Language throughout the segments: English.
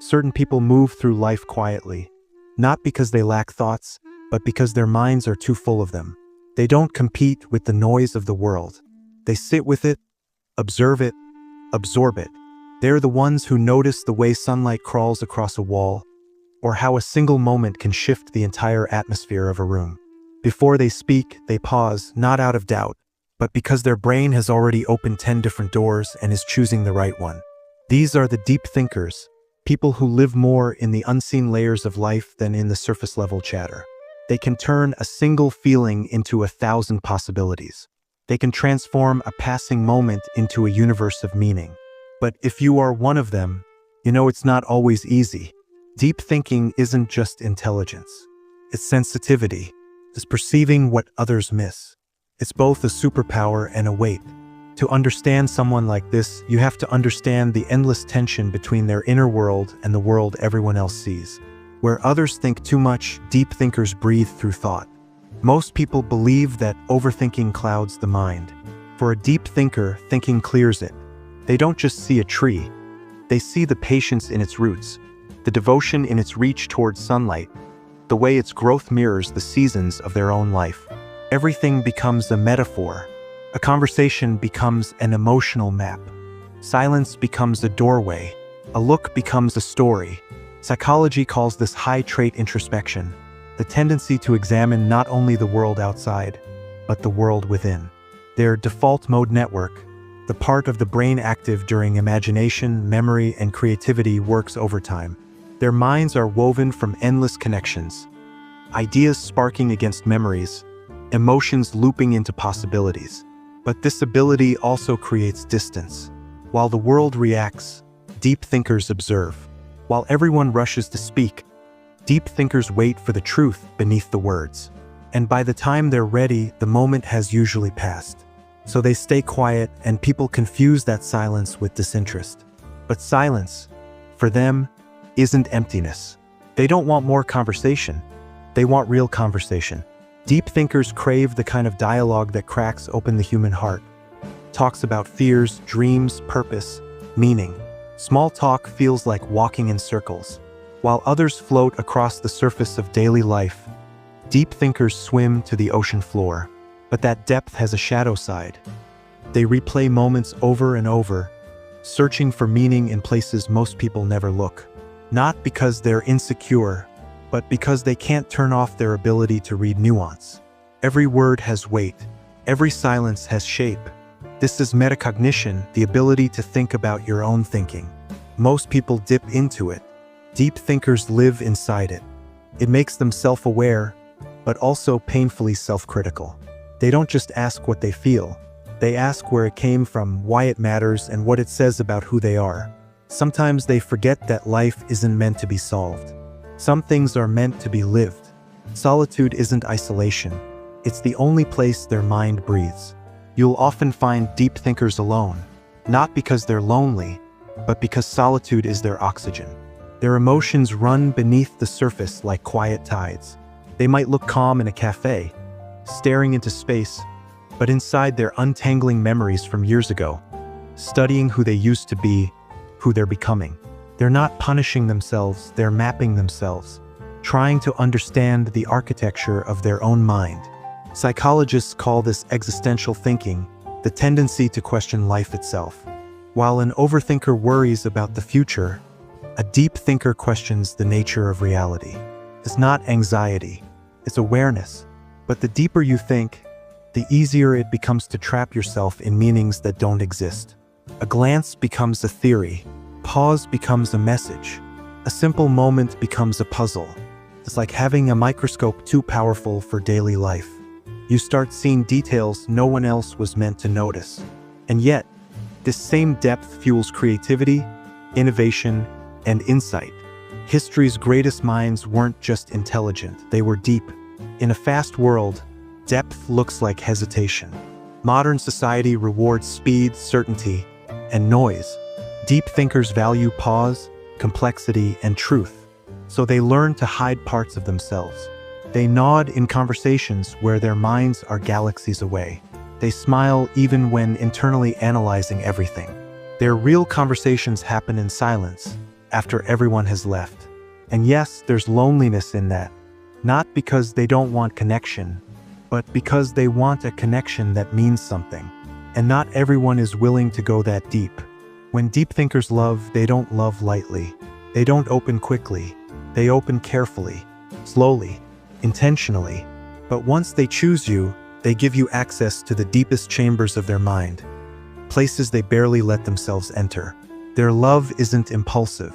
Certain people move through life quietly, not because they lack thoughts, but because their minds are too full of them. They don't compete with the noise of the world. They sit with it, observe it, absorb it. They're the ones who notice the way sunlight crawls across a wall, or how a single moment can shift the entire atmosphere of a room. Before they speak, they pause, not out of doubt, but because their brain has already opened 10 different doors and is choosing the right one. These are the deep thinkers, people who live more in the unseen layers of life than in the surface-level chatter. They can turn a single feeling into 1,000 possibilities. They can transform a passing moment into a universe of meaning. But if you are one of them, you know it's not always easy. Deep thinking isn't just intelligence. It's sensitivity. It's perceiving what others miss. It's both a superpower and a weight. To understand someone like this, you have to understand the endless tension between their inner world and the world everyone else sees. Where others think too much, deep thinkers breathe through thought. Most people believe that overthinking clouds the mind. For a deep thinker, thinking clears it. They don't just see a tree. They see the patience in its roots, the devotion in its reach towards sunlight, the way its growth mirrors the seasons of their own life. Everything becomes a metaphor. A conversation becomes an emotional map. Silence becomes a doorway. A look becomes a story. Psychology calls this high trait introspection, the tendency to examine not only the world outside, but the world within. Their default mode network, the part of the brain active during imagination, memory, and creativity, works overtime. Their minds are woven from endless connections, ideas sparking against memories, emotions looping into possibilities. But this ability also creates distance. While the world reacts, deep thinkers observe. While everyone rushes to speak, deep thinkers wait for the truth beneath the words. And by the time they're ready, the moment has usually passed. So they stay quiet, and people confuse that silence with disinterest. But silence, for them, isn't emptiness. They don't want more conversation. They want real conversation. Deep thinkers crave the kind of dialogue that cracks open the human heart. Talks about fears, dreams, purpose, meaning. Small talk feels like walking in circles. While others float across the surface of daily life, deep thinkers swim to the ocean floor. But that depth has a shadow side. They replay moments over and over, searching for meaning in places most people never look. Not because they're insecure, but because they can't turn off their ability to read nuance. Every word has weight. Every silence has shape. This is metacognition, the ability to think about your own thinking. Most people dip into it. Deep thinkers live inside it. It makes them self-aware, but also painfully self-critical. They don't just ask what they feel. They ask where it came from, why it matters, and what it says about who they are. Sometimes they forget that life isn't meant to be solved. Some things are meant to be lived. Solitude isn't isolation. It's the only place their mind breathes. You'll often find deep thinkers alone, not because they're lonely, but because solitude is their oxygen. Their emotions run beneath the surface like quiet tides. They might look calm in a cafe, staring into space, but inside they're untangling memories from years ago, studying who they used to be, who they're becoming. They're not punishing themselves, they're mapping themselves, trying to understand the architecture of their own mind. Psychologists call this existential thinking, the tendency to question life itself. While an overthinker worries about the future, a deep thinker questions the nature of reality. It's not anxiety, it's awareness. But the deeper you think, the easier it becomes to trap yourself in meanings that don't exist. A glance becomes a theory. Pause becomes a message. A simple moment becomes a puzzle. It's like having a microscope too powerful for daily life. You start seeing details no one else was meant to notice. And yet, this same depth fuels creativity, innovation, and insight. History's greatest minds weren't just intelligent, they were deep. In a fast world, depth looks like hesitation. Modern society rewards speed, certainty, and noise. Deep thinkers value pause, complexity, and truth, so they learn to hide parts of themselves. They nod in conversations where their minds are galaxies away. They smile even when internally analyzing everything. Their real conversations happen in silence, after everyone has left. And yes, there's loneliness in that. Not because they don't want connection, but because they want a connection that means something. And not everyone is willing to go that deep. When deep thinkers love, they don't love lightly. They don't open quickly. They open carefully, slowly, intentionally. But once they choose you, they give you access to the deepest chambers of their mind, places they barely let themselves enter. Their love isn't impulsive.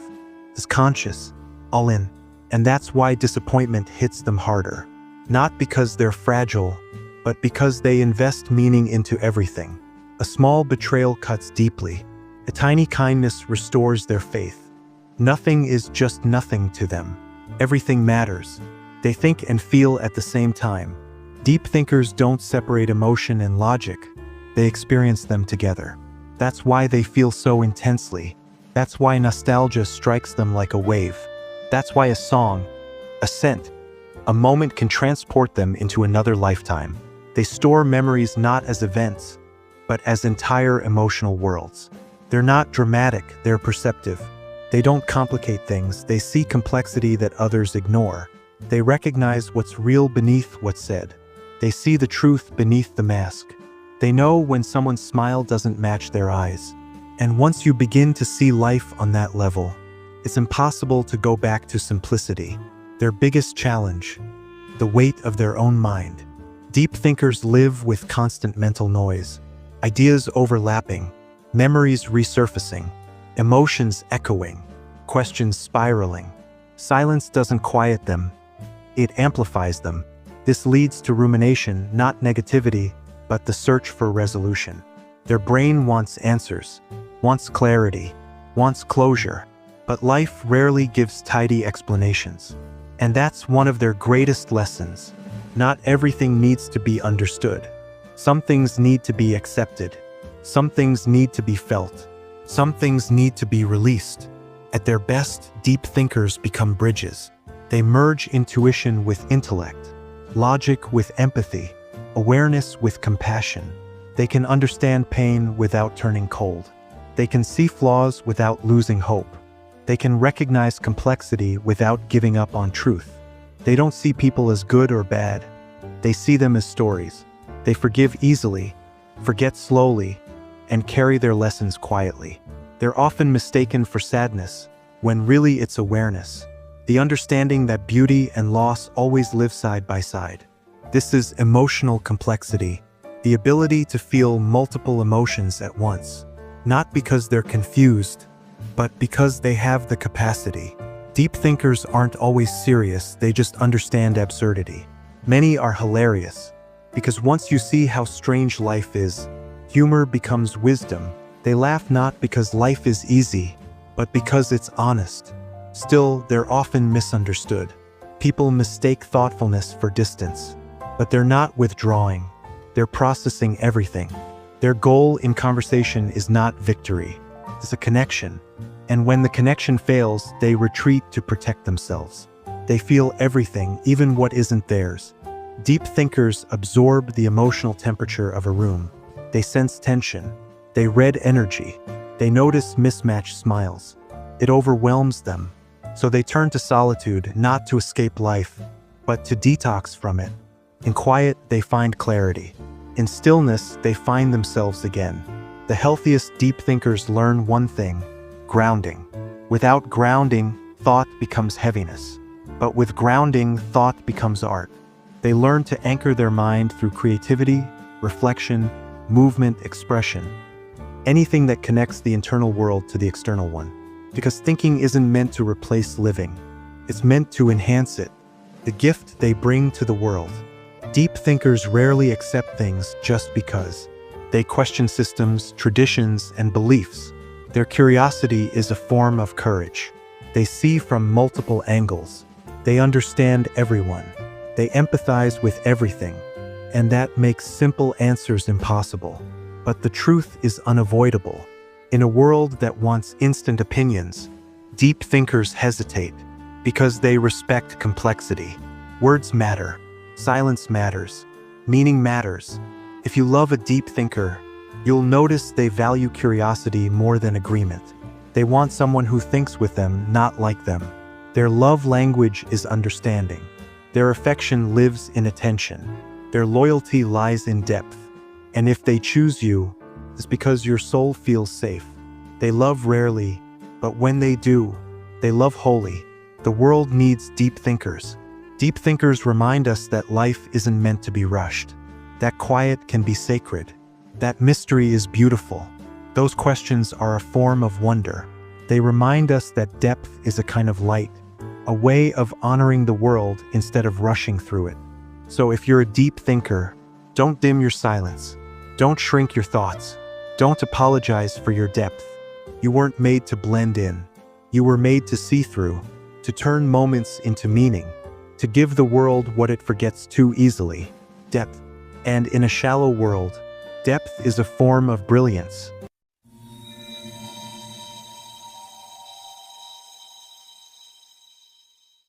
It's conscious, all in. And that's why disappointment hits them harder. Not because they're fragile, but because they invest meaning into everything. A small betrayal cuts deeply. A tiny kindness restores their faith. Nothing is just nothing to them. Everything matters. They think and feel at the same time. Deep thinkers don't separate emotion and logic. They experience them together. That's why they feel so intensely. That's why nostalgia strikes them like a wave. That's why a song, a scent, a moment can transport them into another lifetime. They store memories not as events, but as entire emotional worlds. They're not dramatic, they're perceptive. They don't complicate things, they see complexity that others ignore. They recognize what's real beneath what's said. They see the truth beneath the mask. They know when someone's smile doesn't match their eyes. And once you begin to see life on that level, it's impossible to go back to simplicity. Their biggest challenge, the weight of their own mind. Deep thinkers live with constant mental noise, ideas overlapping, memories resurfacing, emotions echoing, questions spiraling. Silence doesn't quiet them, it amplifies them. This leads to rumination, not negativity, but the search for resolution. Their brain wants answers, wants clarity, wants closure, but life rarely gives tidy explanations. And that's one of their greatest lessons. Not everything needs to be understood. Some things need to be accepted. Some things need to be felt. Some things need to be released. At their best, deep thinkers become bridges. They merge intuition with intellect, logic with empathy, awareness with compassion. They can understand pain without turning cold. They can see flaws without losing hope. They can recognize complexity without giving up on truth. They don't see people as good or bad. They see them as stories. They forgive easily, forget slowly, and carry their lessons quietly. They're often mistaken for sadness, when really it's awareness. The understanding that beauty and loss always live side by side. This is emotional complexity, the ability to feel multiple emotions at once. Not because they're confused, but because they have the capacity. Deep thinkers aren't always serious, they just understand absurdity. Many are hilarious, because once you see how strange life is, humor becomes wisdom. They laugh not because life is easy, but because it's honest. Still, they're often misunderstood. People mistake thoughtfulness for distance, but they're not withdrawing. They're processing everything. Their goal in conversation is not victory, it's a connection. And when the connection fails, they retreat to protect themselves. They feel everything, even what isn't theirs. Deep thinkers absorb the emotional temperature of a room. They sense tension. They read energy. They notice mismatched smiles. It overwhelms them. So they turn to solitude, not to escape life, but to detox from it. In quiet, they find clarity. In stillness, they find themselves again. The healthiest deep thinkers learn one thing: grounding. Without grounding, thought becomes heaviness. But with grounding, thought becomes art. They learn to anchor their mind through creativity, reflection, movement, expression. Anything that connects the internal world to the external one. Because thinking isn't meant to replace living. It's meant to enhance it, the gift they bring to the world. Deep thinkers rarely accept things just because. They question systems, traditions, and beliefs. Their curiosity is a form of courage. They see from multiple angles. They understand everyone. They empathize with everything. And that makes simple answers impossible. But the truth is unavoidable. In a world that wants instant opinions, deep thinkers hesitate because they respect complexity. Words matter. Silence matters. Meaning matters. If you love a deep thinker, you'll notice they value curiosity more than agreement. They want someone who thinks with them, not like them. Their love language is understanding. Their affection lives in attention. Their loyalty lies in depth. And if they choose you, it's because your soul feels safe. They love rarely, but when they do, they love wholly. The world needs deep thinkers. Deep thinkers remind us that life isn't meant to be rushed. That quiet can be sacred. That mystery is beautiful. Those questions are a form of wonder. They remind us that depth is a kind of light, a way of honoring the world instead of rushing through it. So if you're a deep thinker, don't dim your silence. Don't shrink your thoughts. Don't apologize for your depth. You weren't made to blend in. You were made to see through, to turn moments into meaning, to give the world what it forgets too easily, depth. And in a shallow world, depth is a form of brilliance.